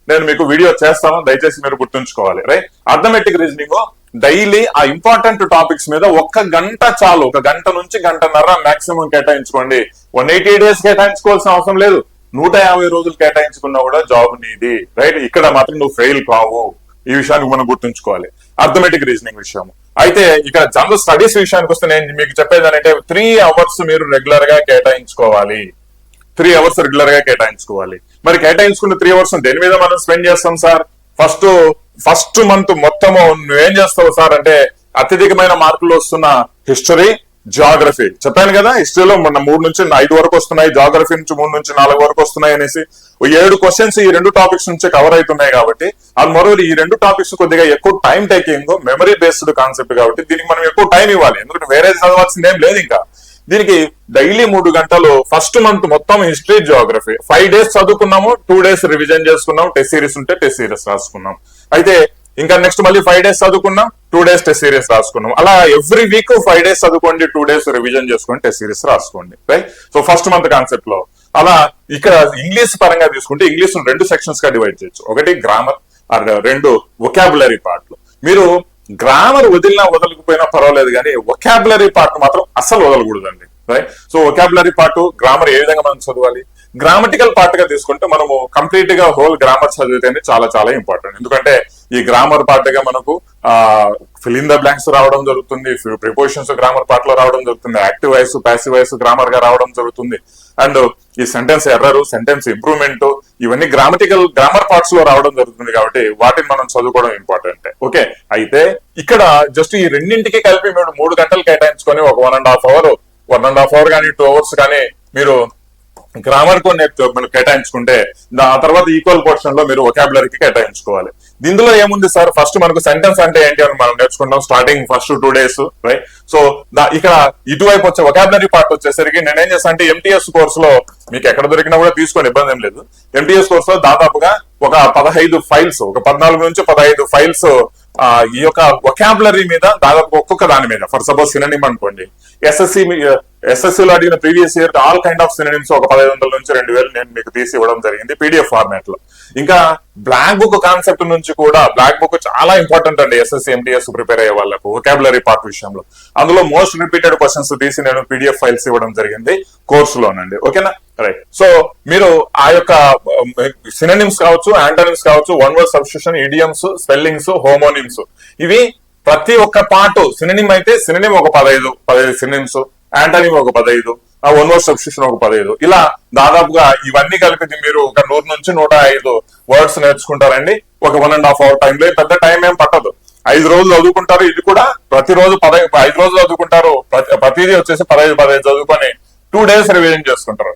నేను మీకు వీడియో చేస్తాను, దయచేసి మీరు గుర్తుంచుకోవాలి. రైట్, అథమెటిక్ రీజనింగ్ డైలీ ఆ ఇంపార్టెంట్ టాపిక్స్ మీద 1 గంట చాలు, 1 గంట నుంచి గంటన్నర మాక్సిమం కేటాయించుకోండి. 180 డేస్ కేటాయించుకోవాల్సిన అవసరం లేదు, 150 రోజులు కేటాయించుకున్నా కూడా జాబ్ నీది. రైట్, ఇక్కడ మాత్రం నువ్వు ఫెయిల్ కావు, ఈ విషయానికి మనం గుర్తుంచుకోవాలి అథమెటిక్ రీజనింగ్ విషయం. అయితే ఇక్కడ జనరల్ స్టడీస్ విషయానికి వస్తే నేను మీకు చెప్పేది అంటే 3 అవర్స్ మీరు రెగ్యులర్ గా కేటాయించుకోవాలి. 3 అవర్స్ రెగ్యులర్ గా కేటాయించుకోవాలి. మరి కేటాయించుకున్న 3 అవర్స్ దేని మీద మనం స్పెండ్ చేస్తాం సార్? ఫస్ట్ మంత్ మొత్తము నువ్వేం చేస్తావు సార్ అంటే అత్యధికమైన మార్కులు వస్తున్న హిస్టరీ, జియోగ్రఫీ. చెప్పాను కదా, హిస్టరీలో మొన్న 3 నుంచి 5 వరకు వస్తున్నాయి, జియోగ్రఫీ నుంచి 3 నుంచి 4 వరకు వస్తున్నాయి అనేసి 7 క్వశ్చన్స్ ఈ 2 టాపిక్స్ నుంచి కవర్ అవుతున్నాయి. కాబట్టి అది మరోది ఈ 2 టాపిక్స్ కొద్దిగా ఎక్కువ time taking, memory based concept కాబట్టి దీనికి మనం ఎక్కువ టైం ఇవ్వాలి. ఎందుకంటే వేరే చదవాల్సింది ఏం లేదు. ఇంకా దీనికి డైలీ 3 గంటలు ఫస్ట్ మంత్ మొత్తం హిస్టరీ, జియోగ్రఫీ 5 డేస్ చదువుకున్నాము, 2 డేస్ రివిజన్ చేసుకున్నాం, టెస్ట్ సిరీస్ ఉంటే టెస్ట్ సిరీస్ రాసుకున్నాం. అయితే ఇంకా నెక్స్ట్ మళ్ళీ 5 డేస్ చదువుకున్నాం, 2 డేస్ టెస్ట్ సిరీస్ రాసుకున్నాం. అలా ఎవ్రీ వీక్ 5 డేస్ చదువుకోండి, 2 డేస్ రివిజన్ చేసుకోండి, టెస్ట్ సిరీస్ రాసుకోండి. Right, so first month concept లో అలా. ఇక్కడ ఇంగ్లీష్ పరంగా తీసుకుంటే ఇంగ్లీష్ 2 సెక్షన్స్ గా డివైడ్ చేయొచ్చు. ఒకటి గ్రామర్, 2 వొకాబులరీ పార్ట్లు. మీరు గ్రామర్ వదలకపోయినా పర్వాలేదు, కానీ వొకాబులరీ పార్ట్ మాత్రం అస్సలు వదలకూడదండి. Right, so vocabulary part grammar ఏ విధంగా మనం చదవాలి? గ్రామటికల్ పార్ట్ గా తీసుకుంటే మనము కంప్లీట్ గా హోల్ గ్రామర్ చదివితేనే చాలా చాలా ఇంపార్టెంట్. ఎందుకంటే ఈ గ్రామర్ పార్ట్ గా మనకు ఫిల్ ఇన్ ద బ్లాంక్స్ రావడం జరుగుతుంది, ప్రిపోజిషన్స్ గ్రామర్ పార్ట్ లో రావడం జరుగుతుంది, active voice, passive voice grammar గా రావడం జరుగుతుంది, అండ్ ఈ సెంటెన్స్ ఎర్రర్, సెంటెన్స్ ఇంప్రూవ్మెంట్ ఇవన్నీ గ్రామర్ పార్ట్స్ లో రావడం జరుగుతుంది. కాబట్టి వాటిని మనం చదువుకోవడం ఇంపార్టెంట్. ఓకే, అయితే ఇక్కడ జస్ట్ ఈ రెండింటికి కలిపి మీరు 3 గంటలు కేటాయించుకొని ఒక 1.5 అవర్ కానీ 2 అవర్స్ కానీ మీరు గ్రామర్ కు కేటాయించుకుంటే ఆ తర్వాత ఈక్వల్ పోర్షన్ లో మీరు వొకాబులరీకి కేటాయించుకోవాలి. దీనిలో ఏముంది సార్? ఫస్ట్ మనకు సెంటెన్స్ అంటే ఏంటి అని మనం నేర్చుకుంటాం starting first 2 days. Right, so ఇక్కడ ఇటువైపు వచ్చే వొకాబులరీ పార్ట్ వచ్చేసరికి నేనేం చేస్తాను అంటే ఎంటీఎస్ కోర్స్ లో మీకు ఎక్కడ దొరికినా కూడా తీసుకొని ఇబ్బంది ఏం లేదు. ఎంటీఎస్ కోర్స్ లో దాదాపుగా ఒక 15 ఫైల్స్, ఒక 14 నుంచి 15 ఫైల్స్ ఈ యొక్క వొకాబులరీ మీద దాదాపు ఒక్కొక్క దాని మీద. ఫర్ సపోజ్ సినోనిమ్ అనుకోండి, ఎస్ఎస్సీలో అడిగిన previous year all kind of synonyms ఒక 1500 నుంచి 2000 నేను మీకు తీసి ఇవ్వడం జరిగింది పీడిఎఫ్ ఫార్మాట్ లో. ఇంకా బ్లాక్ బుక్ కాన్సెప్ట్ నుంచి కూడా, బ్లాక్ బుక్ చాలా ఇంపార్టెంట్ అండి ఎస్ఎస్సీ ఎంటీఎస్ ప్రిపేర్ అయ్యే వాళ్ళకు వొకాబులరీ పార్ట్ విషయంలో. అందులో మోస్ట్ రిపీటెడ్ క్వశ్చన్స్ తీసి నేను పీడిఎఫ్ ఫైల్స్ ఇవ్వడం జరిగింది కోర్సులోనండి. ఓకేనా? రైట్, సో మీరు ఆ యొక్క సినోనిమ్స్ కావచ్చు, యాంటోనిమ్స్ కావచ్చు, one word substitution, idioms, spellings, homonyms, ఇవి ప్రతి ఒక్క పార్ట్. సినోనిమ్ అయితే సినోనిమ్ ఒక 15 సినోనిమ్స్, యాంటోనిమ్ ఒక 15, వన్ వర్డ్ సబ్స్టిట్యూషన్ ఒక 15. ఇలా దాదాపుగా ఇవన్నీ కలిపి మీరు ఒక 100 నుంచి 105 వర్డ్స్ నేర్చుకుంటారండి ఒక 1.5 అవర్ టైంలో. పెద్ద టైం ఏం పట్టదు, 5 రోజులు చదువుకుంటారు. ఇది కూడా ప్రతిరోజు 5 రోజులు చదువుకుంటారు. ప్రతిదీ వచ్చేసి 15 చదువుకొని 2 డేస్ రివిజన్ చేసుకుంటారు.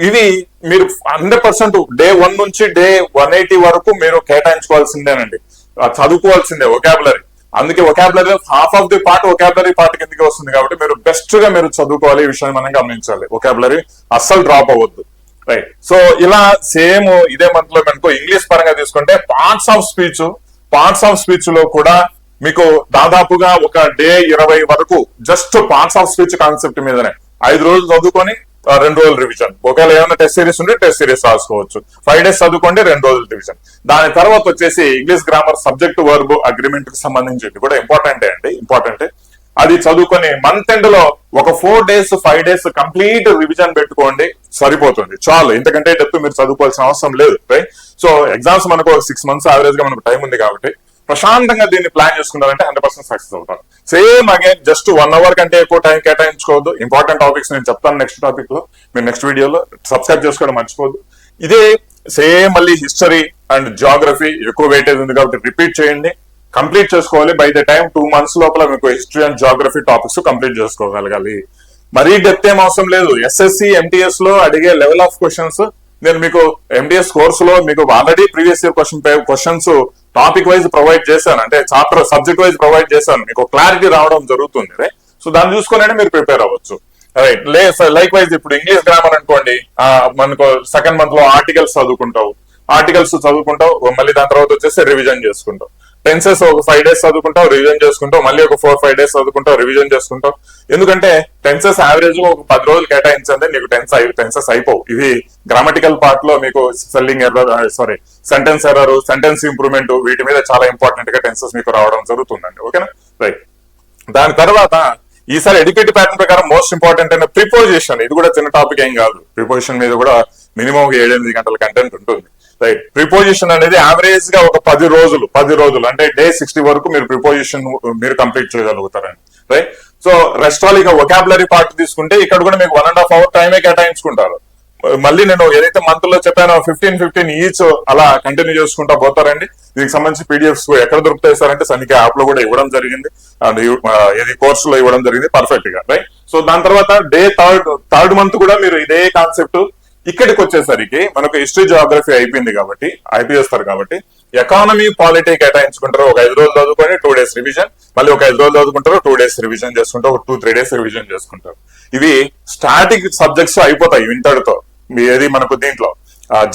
ఇవి మీరు 100% డే 1 నుంచి డే 180 వరకు మీరు కేటాయించుకోవాల్సిందేనండి, చదువుకోవాల్సిందే వొకాబులరీ. అందుకే vocabulary half of the part vocabulary part కిందకి వస్తుంది. కాబట్టి మీరు బెస్ట్ గా మీరు చదువుకోవాలి, ఈ విషయాన్ని మనం గమనించాలి. వొకాబులరీ అస్సలు డ్రాప్ అవ్వద్దు. రైట్, సో ఇలా సేమ్ ఇదే మంత్ లో మనకు ఇంగ్లీష్ పరంగా తీసుకుంటే పార్ట్స్ ఆఫ్ స్పీచ్ లో కూడా మీకు దాదాపుగా ఒక డే 20 వరకు just parts of speech concept మీదనే 5 రోజులు చదువుకొని 2 రోజులు రివిజన్. ఒకవేళ ఏమైనా టెస్ట్ సిరీస్ ఉంటే టెస్ట్ సిరీస్ రాసుకోవచ్చు. 5 డేస్ చదువుకోండి, 2 రోజులు రివిజన్. దాని తర్వాత వచ్చేసి English grammar subject verb agreement కి సంబంధించి కూడా ఇంపార్టెంటే. అది చదువుకొని మంత్ ఎండ్ లో ఒక 4 డేస్ 5 డేస్ కంప్లీట్ రివిజన్ పెట్టుకోండి, సరిపోతుంది, చాలు. ఇంతకంటే డెప్త్ మీరు చదువుకోవాల్సిన అవసరం లేదు. రైట్, సో ఎగ్జామ్స్ మనకు 6 months యావరేజ్ గా మనకు టైం ఉంది కాబట్టి ప్రశాంతంగా దీన్ని ప్లాన్ చేసుకున్నారంటే 100% సక్సెస్ అవుతారు. సేమ్ అగైన్ జస్ట్ 1 అవర్ కంటే ఎక్కువ టైం కేటాయించుకోవద్దు. ఇంపార్టెంట్ టాపిక్స్ నేను చెప్తాను నెక్స్ట్ టాపిక్ లో, మీరు నెక్స్ట్ వీడియోలో సబ్స్క్రైబ్ చేసుకోవడం మర్చిపోద్దు. ఇదే సేమ్ మళ్ళీ హిస్టరీ అండ్ జియోగ్రఫీ ఎక్కువ వెయిటేజ్ ఉంది కాబట్టి రిపీట్ చేయండి, కంప్లీట్ చేసుకోవాలి. బై ద టైం 2 months లోపల మీకు history and geography topics complete చేసుకోగలగాలి. మరీ డెప్త్ ఏం అవసరం లేదు. ఎస్ఎస్సి ఎంటీఎస్ లో అడిగే లెవెల్ ఆఫ్ క్వశ్చన్స్ నేను మీకు ఎంటీఎస్ కోర్స్ లో మీకు already previous year questions topic wise provide చేశాను, అంటే చాప్టర్ సబ్జెక్ట్ వైజ్ ప్రొవైడ్ చేశాను. మీకు క్లారిటీ రావడం జరుగుతుంది. రైట్, సో దాన్ని చూసుకునే మీరు ప్రిపేర్ అవ్వచ్చు. రైట్, లైక్ వైజ్ ఇప్పుడు ఇంగ్లీష్ గ్రామర్ అనుకోండి, మనకు సెకండ్ మంత్ లో ఆర్టికల్స్ చదువుకుంటావు, మళ్ళీ దాని తర్వాత వచ్చేసి రివిజన్ చేసుకుంటావు. టెన్సెస్ ఒక 5 days చదువుకుంటావు, రివిజన్ చేసుకుంటావు, మళ్ళీ ఒక 4-5 days చదువుకుంటావు, రివిజన్ చేసుకుంటావు. ఎందుకంటే టెన్సెస్ యావరేజ్ గా ఒక 10 రోజులు కేటాయించండి, నీకు టెన్సెస్ అయిపోవు. ఇవి గ్రామటికల్ పార్ట్ లో మీకు spelling error, sentence error, sentence improvement, వీటి మీద చాలా ఇంపార్టెంట్ గా టెన్సెస్ మీకు రావడం జరుగుతుందండి. ఓకేనా, రైట్. దాని తర్వాత ఈసారి ఎడ్యుకేటివ్ ప్యాటర్న్ ప్రకారం మోస్ట్ ఇంపార్టెంట్ అయిన ప్రిపోజిషన్. ఇది కూడా చిన్న టాపిక్ ఏం కాదు. ప్రిపోజిషన్ మీద కూడా మినిమం 7-8 గంటల కంటెంట్ ఉంటుంది, రైట్. ప్రిపోజిషన్ అనేది యావరేజ్ గా ఒక 10 రోజులు అంటే డే 60 వరకు మీరు ప్రిపోజిషన్ మీరు కంప్లీట్ చేయగలుగుతారండి, రైట్. సో రెస్ట్ ఆల్ ఇక వొకాబులరీ పార్ట్ తీసుకుంటే ఇక్కడ కూడా మీకు 1.5 hour టైమే కేటాయించుకుంటారు. మళ్ళీ నేను ఏదైతే మంత్ లో చెప్పానో 15 ఈచ్ అలా కంటిన్యూ చేసుకుంటా పోతారండి. దీనికి సంబంధించి పీడిఎఫ్స్ ఎక్కడ దొరుకుతాయి సార్ అంటే సనికి యాప్ లో కూడా ఇవ్వడం జరిగింది, అండ్ ఏది కోర్సులో ఇవ్వడం జరిగింది పర్ఫెక్ట్ గా, రైట్. సో దాని తర్వాత డే థర్డ్ మంత్ కూడా మీరు ఇదే కాన్సెప్ట్. ఇక్కడికి వచ్చేసరికి మనకు హిస్టరీ జియోగ్రఫీ అయిపోయింది కాబట్టి అయిపోయేస్తారు కాబట్టి ఎకానమీ పాలిటీ కేటాయించుకుంటారు. ఒక 5 రోజులు చదువుకొని 2 days రివిజన్, మళ్ళీ ఒక 5 రోజులు చదువుకుంటారు, 2 days రివిజన్ చేసుకుంటారు, ఒక 2-3 days రివిజన్ చేసుకుంటారు. ఇవి స్టాటిక్ సబ్జెక్ట్స్ అయిపోతాయి ఇంతటితో ఏది మనకు దీంట్లో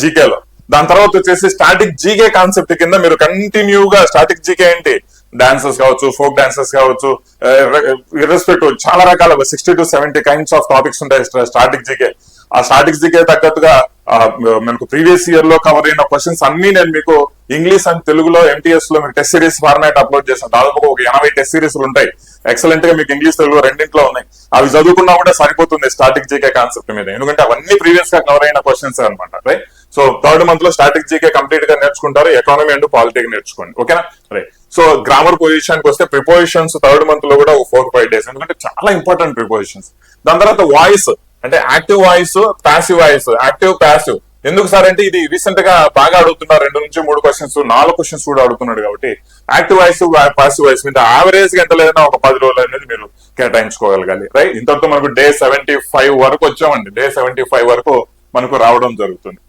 జీకేలో. దాని తర్వాత వచ్చేసి స్టాటిక్ జీకే కాన్సెప్ట్ కింద మీరు కంటిన్యూగా స్టాటిక్ జీకే ఏంటి, డాన్సెస్ కావచ్చు, ఫోక్ డాన్సెస్ కావచ్చు, ఇర్రెస్పెక్టివ్ చాలా రకాల 60 to 70 కైండ్స్ ఆఫ్ టాపిక్స్ ఉంటాయి స్టాటిక్ జీకే. ఆ స్టాటిక్స్ దిగే తగ్గట్టుగా మనకు ప్రీవియస్ ఇయర్ లో కవర్ అయిన క్వశ్చన్స్ అన్ని నేను మీకు ఇంగ్లీష్ అండ్ తెలుగులో MTS లో మీకు టెస్ట్ సిరీస్ ఫార్మాట్ అప్లోడ్ చేశాను. దాదాపు ఒక 80 టెస్ట్ సిరీస్లు ఉంటాయి, ఎక్సలెంట్ గా మీకు ఇంగ్లీష్ తెలుగు రెండింటిలో ఉన్నాయి. అవి చదువుకున్నా కూడా సరిపోతుంది స్టాటిక్ జీకే కాన్సెప్ట్ మీద, ఎందుకంటే అవన్నీ ప్రీవియస్ గా కవర్ అయిన క్వశ్చన్స్ అనమాట, రైట్. సో థర్డ్ మంత్ లో స్టాటిక్ జీకే కంప్లీట్ గా నేర్చుకుంటారు, ఎకానమీ అండ్ పాలిటిక్స్ నేర్చుకోండి, ఓకేనా, రైట్. సో గ్రామర్ పొజిషన్ కి వస్తే ప్రిపోజిషన్స్ థర్డ్ మంత్ లో కూడా 4-5 days, ఎందుకంటే చాలా ఇంపార్టెంట్ ప్రిపోజిషన్స్. దాని తర్వాత వాయిస్ అంటే active voice, passive voice. Active, passive ఎందుకు సార్ అంటే ఇది రీసెంట్ గా బాగా అడుగుతున్నారు, 2 నుంచి 3 క్వశ్చన్స్, 4 క్వశ్చన్స్ కూడా అడుగుతున్నాడు. కాబట్టి యాక్టివ్ వాయిస్, పాసివ్ వాయిస్ మీద యావరేజ్ గా ఎంత లేదన్నా ఒక 10 రోజులు అనేది మీరు కేటాయించుకోగలగాలి, రైట్. ఇంతటితో మనకు డే 75 వరకు వచ్చామండి. డే 75 వరకు మనకు రావడం జరుగుతుంది.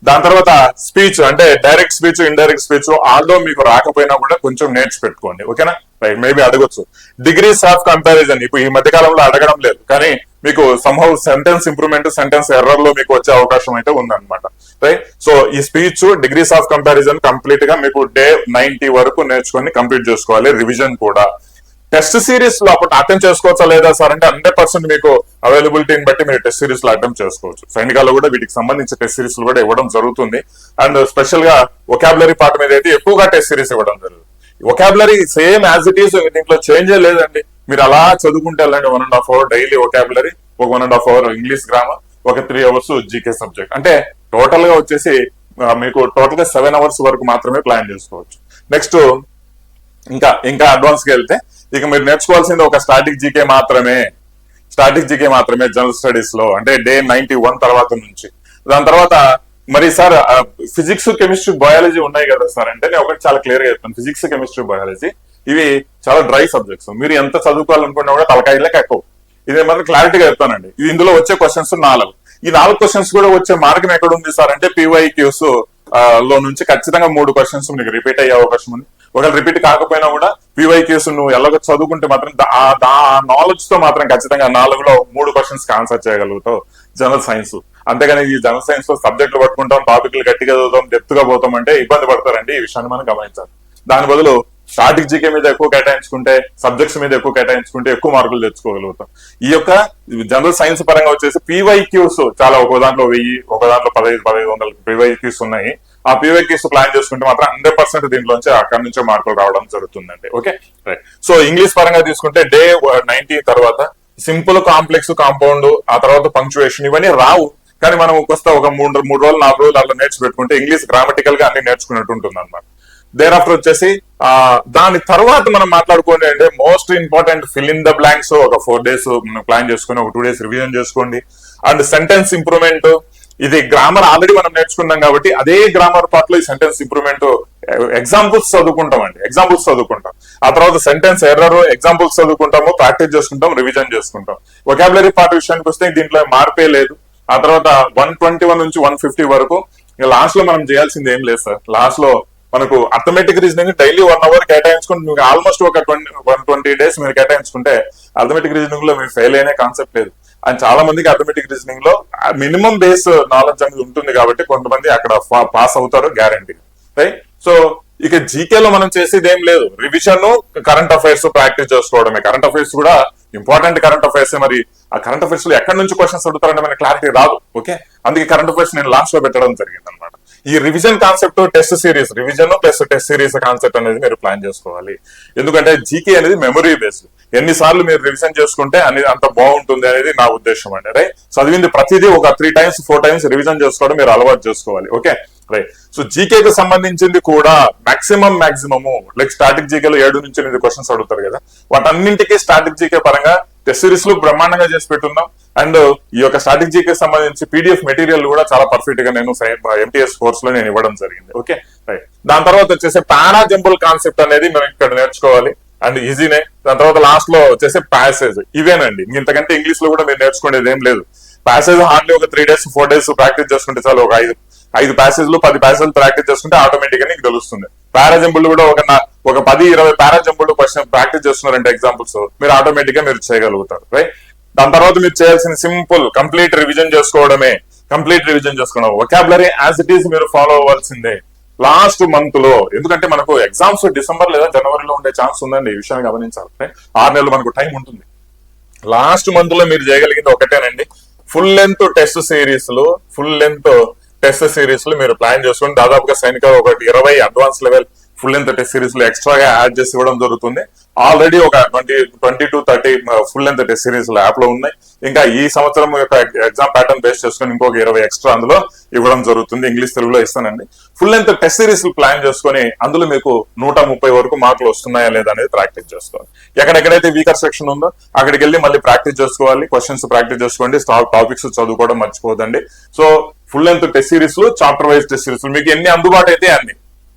దాని తర్వాత స్పీచ్ అంటే direct speech, indirect speech, although మీకు రాకపోయినా కూడా కొంచెం నేర్చు పెట్టుకోండి, ఓకేనా, రైట్. మేబీ అడగొచ్చు. డిగ్రీస్ ఆఫ్ కంపారిజన్ ఇప్పుడు ఈ మధ్య కాలంలో అడగడం లేదు, కానీ మీకు somehow sentence improvement, sentence error లో మీకు వచ్చే అవకాశం అయితే ఉందన్నమాట, రైట్. సో ఈ speech, degrees of comparison complete గా మీకు డే 90 వరకు నేర్చుకొని కంప్లీట్ చేసుకోవాలి. రివిజన్ కూడా టెస్ట్ సిరీస్ లో అప్పుడు అటెంప్ట్ చేసుకోవచ్చా లేదా సార్ అంటే 100% మీకు అవైలబిలిటీని బట్టి మీరు టెస్ట్ సిరీస్ లో అటెంప్ట్ చేసుకోవచ్చు. సైనికాల్లో కూడా వీటికి సంబంధించిన టెస్ట్ సిరీస్ కూడా ఇవ్వడం జరుగుతుంది. అండ్ స్పెషల్ గా వొకాబులరీ పార్ట్ మీద అయితే ఎక్కువగా టెస్ట్ సిరీస్ ఇవ్వడం జరుగుతుంది. Vocabulary same as it is, దీంట్లో చేంజ్ లేదండి. మీరు అలా చదువుకుంటే వెళ్ళండి. 1.5 hour డైలీ వొకాబులరీ, ఒక 1.5 hour ఇంగ్లీష్ గ్రామర్, ఒక 3 hours జీకే సబ్జెక్ట్. అంటే టోటల్ గా వచ్చేసి మీకు టోటల్ గా 7 hours వరకు మాత్రమే ప్లాన్ చేసుకోవచ్చు. నెక్స్ట్ ఇంకా అడ్వాన్స్ గా వెళ్తే ఇక మీరు నేర్చుకోవాల్సింది ఒక స్టాటిక్ జీకే మాత్రమే జనరల్ స్టడీస్ లో, అంటే డే 91 తర్వాత నుంచి. దాని తర్వాత మరి సార్ ఫిజిక్స్, కెమిస్ట్రీ, బయాలజీ ఉన్నాయి కదా సార్ అంటే నేను ఒకటి చాలా క్లియర్ గా చెప్తాను. ఫిజిక్స్, కెమిస్ట్రీ, బయాలజీ ఇవి చాలా డ్రై సబ్జెక్ట్స్. మీరు ఎంత చదువుకోవాలనుకున్నా కూడా తలకాయలకి ఎక్కువ. ఇది మాత్రం క్లారిటీగా చెప్తానండి. ఇందులో వచ్చే క్వశ్చన్స్ 4. ఈ 4 క్వశ్చన్స్ కూడా వచ్చే మార్గం ఎక్కడ ఉంది సార్ అంటే PYQs లో నుంచి ఖచ్చితంగా 3 క్వశ్చన్స్ మీకు రిపీట్ అయ్యే అవకాశం ఉంది. ఒకవేళ రిపీట్ కాకపోయినా కూడా PYQs నువ్వు ఎలాగో చదువుకుంటే మాత్రం ఆ నాలెడ్జ్ తో మాత్రం ఖచ్చితంగా 4లో 3 క్వశ్చన్స్ కి ఆన్సర్ చేయగలుగుతావు జనరల్ సైన్స్. అంతేగాని ఈ జనరల్ సైన్స్ లో సబ్జెక్టులు పట్టుకుంటాం, టాపిక్లు గట్టిగా చదువుతాం, డెప్త్ గా పోతాం అంటే ఇబ్బంది పడతారండి. ఈ విషయాన్ని మనం గమనించాలి. దాని బదులు స్టాటిక్ జీకే మీద ఎక్కువ కేటాయించుకుంటే, సబ్జెక్ట్స్ మీద ఎక్కువ కేటాయించుకుంటే ఎక్కువ మార్కులు తెచ్చుకోగలుగుతాం. ఈ యొక్క జనరల్ సైన్స్ పరంగా వచ్చేసి PYQs చాలా, ఒక దాంట్లో 1000, ఒక దాంట్లో 1500 PYQs ఉన్నాయి. ఆ PYQs ప్లాన్ చేసుకుంటే మాత్రం 100% దీంట్లోంచి అక్కడి నుంచే మార్కులు రావడం జరుగుతుందండి, ఓకే, రైట్. సో ఇంగ్లీష్ పరంగా తీసుకుంటే డే 90 తర్వాత సింపుల్, కాంప్లెక్స్, కాంపౌండ్, ఆ తర్వాత పంక్చువేషన్ ఇవన్నీ రావు. కానీ మనం వస్తే ఒక 3 రోజులు 4 రోజులు అలా నేర్చు పెట్టుకుంటే ఇంగ్లీష్ గ్రామటికల్ గా అన్ని నేర్చుకున్నట్టు ఉంటుంది అనమాట. దేర్ ఆఫ్టర్ వచ్చేసి దాని తర్వాత మనం మాట్లాడుకోండి అంటే most important fill in the blanks. ఒక 4 days ప్లాన్ చేసుకుని ఒక 2 days రివిజన్ చేసుకోండి. అండ్ సెంటెన్స్ ఇంప్రూవ్మెంట్, ఇది గ్రామర్ ఆల్రెడీ మనం నేర్చుకున్నాం కాబట్టి అదే గ్రామర్ పార్ట్ లో ఈ సెంటెన్స్ ఇంప్రూవ్మెంట్ ఎగ్జాంపుల్స్ చదువుకుంటాం. ఆ తర్వాత సెంటెన్స్ ఎర్రర్ ఎగ్జాంపుల్స్ చదువుకుంటాము, ప్రాక్టీస్ చేసుకుంటాం, రివిజన్ చేసుకుంటాం. వొకాబులరీ పార్ట్ విషయానికి వస్తే దీంట్లో మార్పే లేదు. ఆ తర్వాత 121 నుంచి 150 వరకు లాస్ట్ లో మనం చేయాల్సింది ఏం లేదు సార్. లాస్ట్ లో మనకు అర్థమెటిక్ రీజనింగ్ డైలీ 1 hour కేటాయించుకుంటే మీకు ఆల్మోస్ట్ ఒక 120 days మీరు కేటాయించుకుంటే అర్థమెటిక్ రీజనింగ్ లో మీరు ఫెయిల్ అయినే కాన్సెప్ట్ లేదు. అండ్ చాలా మందికి అర్థమెటిక్ రీజనింగ్ లో మినిమం బేస్ నాలెడ్జ్ అనేది ఉంటుంది కాబట్టి కొంతమంది అక్కడ పాస్ అవుతారు గ్యారంటీ, రైట్. సో ఇక జీకేలో మనం చేసేది ఏం లేదు, రివిజన్, కరెంట్ అఫైర్స్ ప్రాక్టీస్ చేసుకోవడమే. కరెంట్ అఫైర్స్ కూడా ఇంపార్టెంట్ కరెంట్ అఫైర్స్. మరి ఆ కరెంట్ అఫైర్స్ లో ఎక్కడి నుంచి క్వశ్చన్స్ అడుగుతారంటే మనకి క్లారిటీ రాదు. ఓకే, అందుకే కరెంట్ అఫైర్స్ నేను లాస్ట్ లో పెట్టడం జరిగింది అనమాట. ఈ revision concept, test series, revision plus test series concept అనేది మీరు ప్లాన్ చేసుకోవాలి. ఎందుకంటే జీకే అనేది మెమరీ బేస్డ్. ఎన్నిసార్లు మీరు రివిజన్ చేసుకుంటే అనేది అంత బాగుంటుంది అనేది నా ఉద్దేశం అండి. రైట్, చదివింది ప్రతిదీ ఒక 3 times 4 times రివిజన్ చేసుకోవడం మీరు అలవాటు చేసుకోవాలి. Okay right. సో జీకేకి సంబంధించింది కూడా మాక్సిమము లైక్ స్టాటిక్ జీకేలో 7 నుంచి 8 క్వశ్చన్స్ అడుగుతారు కదా, వాటన్నింటికి స్టాటిక్ జీకే పరంగా టెస్ట్ సిరీస్ లో బ్రహ్మాండంగా చేసి పెట్టున్నాం. అండ్ ఈ యొక్క స్టాటిక్ జీకే సంబంధించి పీడిఎఫ్ మెటీరియల్ కూడా చాలా పర్ఫెక్ట్ గా నేను MTS కోర్స్ లో నేను ఇవ్వడం జరిగింది. Okay right. దాని తర్వాత వచ్చేసి పారా జంబుల్ కాన్సెప్ట్ అనేది మనం ఇక్కడ నేర్చుకోవాలి అండ్ ఈజీనే. దాని తర్వాత లాస్ట్ లో వచ్చేసి ప్యాసేజ్. ఇవేనండి, ఇంతకంటే ఇంగ్లీష్ లో కూడా మీరు నేర్చుకునేది ఏం లేదు. ప్యాసేజ్ హార్డ్లీ ఒక 3 days 4 days ప్రాక్టీస్ చేసుకుంటే చాలు. ఒక 5 ప్యాసేజ్లు 10 ప్యాసేజ్లు ప్రాక్టీస్ చేసుకుంటే ఆటోమేటిక్ గా నీకు తెలుస్తుంది. పారాజంబుల్ కూడా ఒక 10-20 పారాజంబుల్ క్వశ్చన్ ప్రాక్టీస్ చేస్తున్నారంటే ఎగ్జాంపుల్స్ మీరు ఆటోమేటిక్ గా మీరు చేయగలుగుతారు. రైట్. దాని తర్వాత మీరు చేయాల్సిన సింపుల్ కంప్లీట్ రివిజన్ చేసుకోవడమే. వొకాబులరీ యాజ్ ఇట్ ఈస్ మీరు ఫాలో అవ్వాల్సిందే లాస్ట్ మంత్ లో. ఎందుకంటే మనకు ఎగ్జామ్స్ డిసెంబర్ లేదా జనవరిలో ఉండే ఛాన్స్ ఉందండి, ఈ విషయాన్ని గమనించాలి. 6 నెలలు మనకు టైం ఉంటుంది. లాస్ట్ మంత్ లో మీరు చేయగలిగింది ఒకటేనండి, ఫుల్ లెంత్ టెస్ట్ సిరీస్ లో మీరు ప్లాన్ చేసుకుని దాదాపుగా సైనిక ఒక 20 advance level full length test series లో ఎక్స్ట్రాగా యాడ్ చేసి ఇవ్వడం జరుగుతుంది. ఆల్రెడీ ఒక 20 to 30 full length test series లో యాప్ లో ఉన్నాయి. ఇంకా ఈ సంవత్సరం యొక్క ఎగ్జామ్ ప్యాటర్న్ బేస్ చేసుకుని ఇంకొక 20 ఎక్స్ట్రా అందులో ఇవ్వడం జరుగుతుంది. ఇంగ్లీష్ తెలుగులో ఇస్తానండి. Full length test series plan చేసుకుని అందులో మీకు 130 వరకు మార్కులు వస్తున్నాయా లేదా అనేది ప్రాక్టీస్ చేసుకోవాలి. ఎక్కడెక్కడైతే వీకర్ సెక్షన్ ఉందో అక్కడికి వెళ్ళి మళ్ళీ ప్రాక్టీస్ చేసుకోవాలి. క్వశ్చన్స్ ప్రాక్టీస్ చేసుకోండి. టాపిక్స్ చదువుకోవడం మర్చిపోదండి. So full length test series లో, చాప్టర్ వైజ్ టెస్ట్ సిరీస్ మీకు ఎన్ని అందుబాటు అయితే అన్ని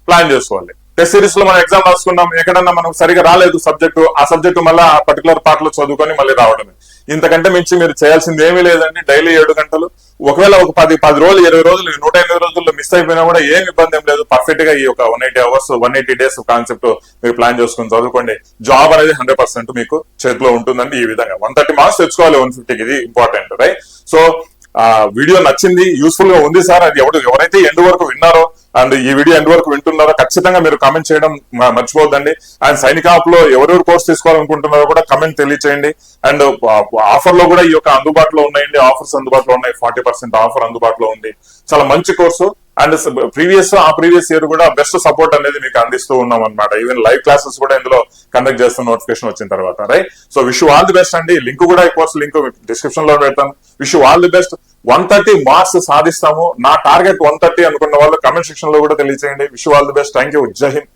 ప్లాన్ చేసుకోవాలి. టెస్ట్ సిరీస్ లో మనం ఎగ్జామ్ రాసుకున్నాం, ఎక్కడన్నా మనం సరిగా రాలేదు సబ్జెక్టు, ఆ సబ్జెక్టు మళ్ళీ ఆ పర్టికులర్ పార్ట్ లో చదువుకొని మళ్ళీ రావడమే. ఇంతకంటే మించి మీరు చేయాల్సింది ఏమీ లేదండి. డైలీ 7 గంటలు, ఒకవేళ ఒక 10 రోజులు 20 రోజులు 108 రోజుల్లో మిస్ అయిపోయినా కూడా ఏం ఇబ్బంది ఏం లేదు. పర్ఫెక్ట్ గా ఈ ఒక 180 hours 180 days కాన్సెప్ట్ మీరు ప్లాన్ చేసుకుని చదువుకోండి. జాబ్ అనేది 100% మీకు చేతిలో ఉంటుందండి. ఈ విధంగా 130 మార్క్స్ తెచ్చుకోవాలి 150కి, ఇది ఇంపార్టెంట్. రైట్. సో వీడియో నచ్చింది, యూస్ఫుల్ గా ఉంది సార్, అది ఎవరైతే ఎండ్ వరకు విన్నారో అండ్ ఈ వీడియో ఎండ్ వరకు వింటున్నారో ఖచ్చితంగా మీరు కామెంట్ చేయడం మర్చిపోద్దండి. అండ్ సైనిక యాప్ లో ఎవరెవరు కోర్స్ తీసుకోవాలనుకుంటున్నారో కూడా కామెంట్ తెలియచేయండి. అండ్ ఆఫర్ లో కూడా ఈ యొక్క అందుబాటులో ఉన్నాయండి, ఆఫర్స్ అందుబాటులో ఉన్నాయి. 40% ఆఫర్ అందుబాటులో ఉంది. చాలా మంచి కోర్సు. అండ్ ప్రీవియస్ ఇయర్ కూడా బెస్ట్ సపోర్ట్ అనేది మీకు అందిస్తూ ఉన్నాం అనమాట. ఈవెన్ లైవ్ క్లాసెస్ కూడా ఇందులో కండక్ట్ చేస్తున్న నోటిఫికేషన్ వచ్చిన తర్వాత. Right. So wish all the best అండి. లింక్ కూడా ఈ కోర్స్ లింక్ డిస్క్రిప్షన్ లో పెడతాను. Wish all the best. 130 marks సాధిస్తాము. నా టార్గెట్ 130 అనుకున్న వాళ్ళు కమెంట్ సెక్షన్ లో కూడా తెలియజేయండి. Wish all the best. Thank you. జై హింద్.